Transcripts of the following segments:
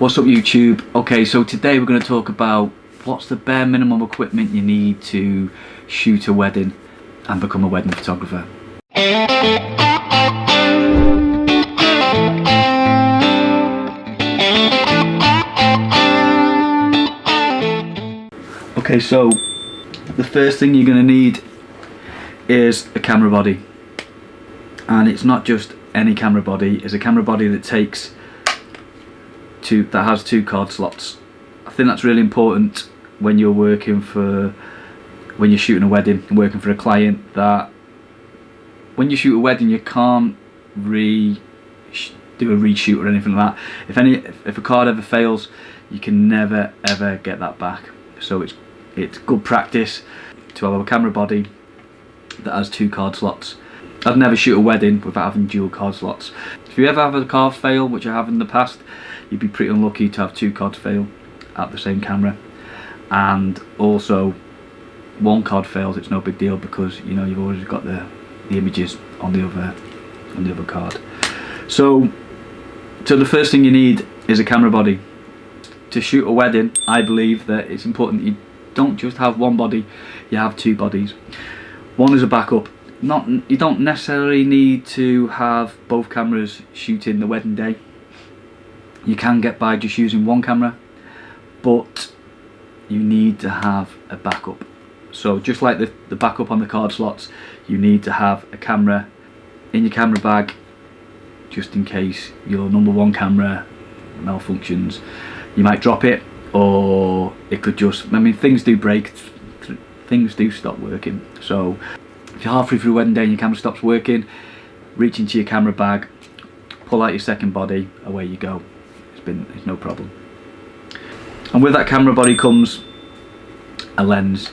What's up YouTube? Okay, so today we're going to talk about what's the bare minimum equipment you need to shoot a wedding and become a wedding photographer. Okay, so the first thing you're going to need is a camera body, and it's not just any camera body. It's a camera body that has two card slots. I think that's really important when you're when you're shooting a wedding and working for a client, that when you shoot a wedding you can't do a reshoot or anything like that. If a card ever fails, you can never ever get that back. So it's good practice to have a camera body that has two card slots. I'd never shoot a wedding without having dual card slots. If you ever have a card fail, which I have in the past, you'd be pretty unlucky to have two cards fail at the same camera. And also, one card fails, it's no big deal, because you know you've always got the images on the other card. So the first thing you need is a camera body. To shoot a wedding, I believe that it's important that you don't just have one body, you have two bodies. One is a backup. You don't necessarily need to have both cameras shooting the wedding day. You can get by just using one camera, but you need to have a backup. So just like the backup on the card slots, you need to have a camera in your camera bag, just in case your number one camera malfunctions. You might drop it, or it could just, things do break, things do stop working. So if you're halfway through wedding day and your camera stops working, reach into your camera bag, pull out your second body, away you go. It's no problem. And with that camera body comes a lens.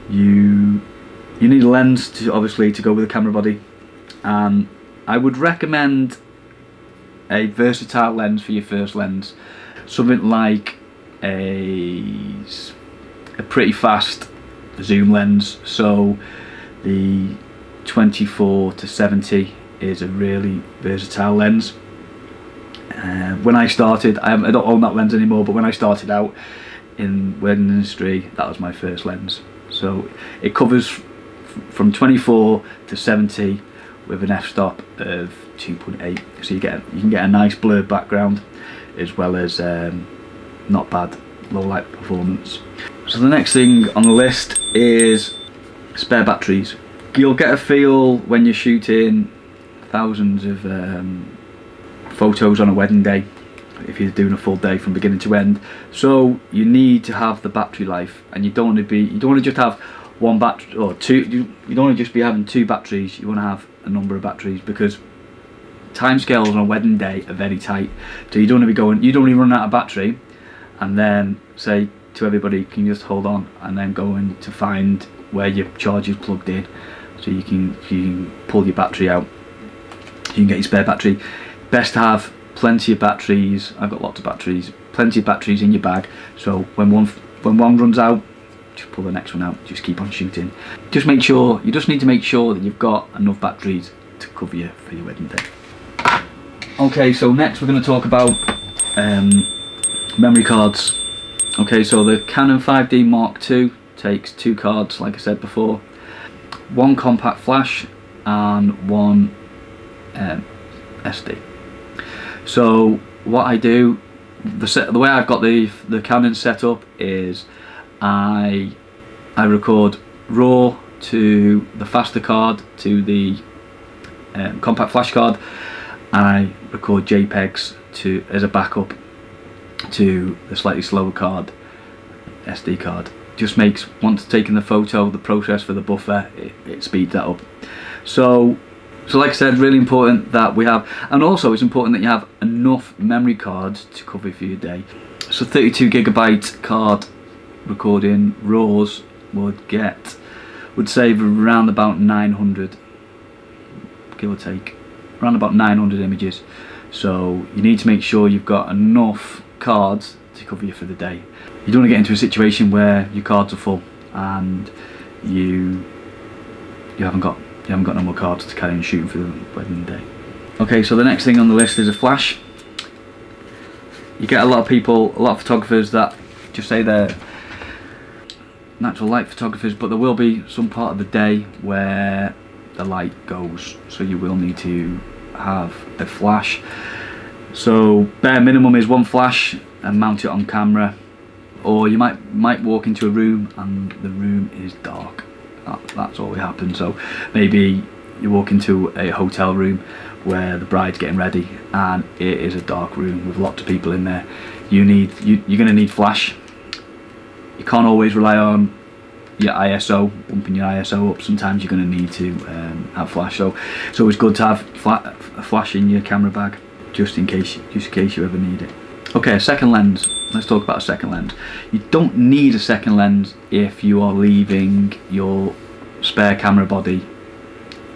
You need a lens to obviously to go with the camera body, and I would recommend a versatile lens for your first lens. Something like a pretty fast zoom lens. So the 24 to 70 is a really versatile lens. When I started, I don't own that lens anymore, but when I started out in wedding industry, that was my first lens. So it covers from 24 to 70 with an f-stop of 2.8. So you can get a nice blurred background, as well as not bad low light performance. So the next thing on the list is spare batteries. You'll get a feel when you're shooting thousands of photos on a wedding day, if you're doing a full day from beginning to end. So you need to have the battery life, and you don't want to just have one battery or two. You don't want to just be having two batteries. You want to have a number of batteries, because timescales on a wedding day are very tight. So you don't want to be run out of battery and then say to everybody, can you just hold on, and then going to find where your charger's plugged in, so you can pull your battery out, you can get your spare battery. Best to have plenty of batteries. I've got lots of batteries, plenty of batteries in your bag, so when one runs out, just pull the next one out, just keep on shooting. You just need to make sure that you've got enough batteries to cover you for your wedding day. Okay, so next we're going to talk about memory cards. Okay, so the Canon 5D Mark II takes two cards, like I said before, one compact flash and one SD. So what I do, the way I've got the Canon set up is I record RAW to the faster card, to the compact flash card, and I record JPEGs as a backup to the slightly slower card, SD card. Just makes, once taking the photo, the process for the buffer, it speeds that up. So like I said, really important that we have, and also it's important that you have enough memory cards to cover for your day. So 32GB card recording RAWs would save around about 900, give or take, around about 900 images. So you need to make sure you've got enough cards to cover you for the day. You don't want to get into a situation where your cards are full and you haven't got no more cards to carry on shooting for the wedding day. Okay, so the next thing on the list is a flash. You get a lot of people, a lot of photographers that just say they're natural light photographers, but there will be some part of the day where the light goes, so you will need to have a flash. So bare minimum is one flash and mount it on camera, or you might walk into a room and the room is dark. That's all that happens. So maybe you walk into a hotel room where the bride's getting ready and it is a dark room with lots of people in there. You're going to need flash. You can't always rely on your ISO, bumping your ISO up. Sometimes you're going to need to have flash. So it's always good to have a flash in your camera bag, just in case you ever need it. Okay, a second lens. Let's talk about a second lens. You don't need a second lens if you are leaving your spare camera body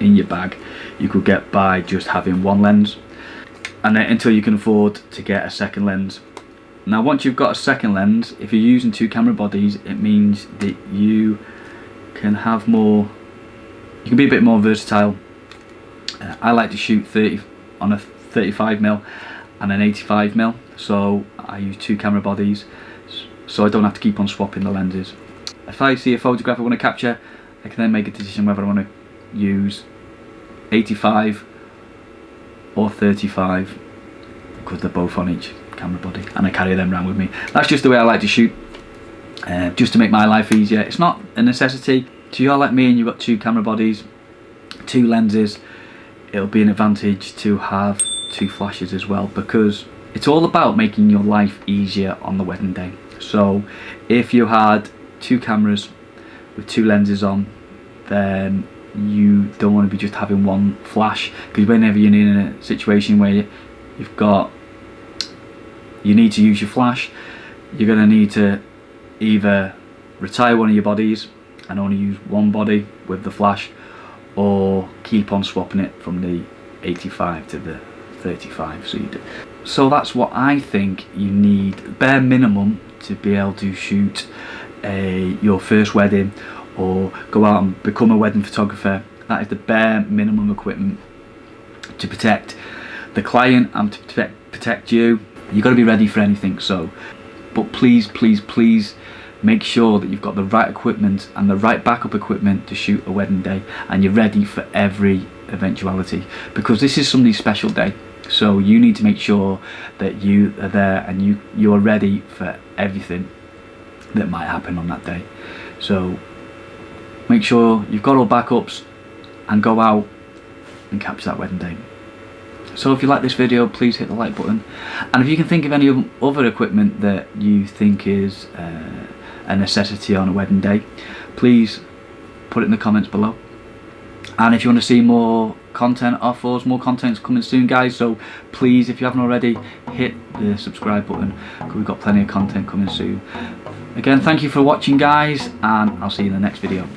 in your bag. You could get by just having one lens, and then until you can afford to get a second lens. Now once you've got a second lens, if you're using two camera bodies, it means that you can have more, you can be a bit more versatile. I like to shoot 30 on a 35mm and an 85mm, so I use two camera bodies so I don't have to keep on swapping the lenses. If I see a photograph I want to capture, I can then make a decision whether I want to use 85 or 35, because they're both on each camera body and I carry them around with me. That's just the way I like to shoot, just to make my life easier. It's not a necessity. To you all like me and you've got two camera bodies, two lenses, it'll be an advantage to have two flashes as well, because it's all about making your life easier on the wedding day. So if you had two cameras with two lenses on, then you don't want to be just having one flash, because whenever you're in a situation where you need to use your flash, you're going to need to either retire one of your bodies and only use one body with the flash, or keep on swapping it from the 85 to the 35. So that's what I think you need, bare minimum, to be able to shoot your first wedding or go out and become a wedding photographer. That is the bare minimum equipment to protect the client and to protect you. You've got to be ready for anything. But please make sure that you've got the right equipment and the right backup equipment to shoot a wedding day, and you're ready for every eventuality, because this is somebody's special day. So you need to make sure that you are there and you are ready for everything that might happen on that day. So make sure you've got all backups and go out and capture that wedding day. So if you like this video, please hit the like button, and if you can think of any other equipment that you think is a necessity on a wedding day, please put it in the comments below. And if you want to see more content off us, more content's coming soon, guys, so please, if you haven't already, hit the subscribe button, because we've got plenty of content coming soon. Again, thank you for watching, guys, and I'll see you in the next video.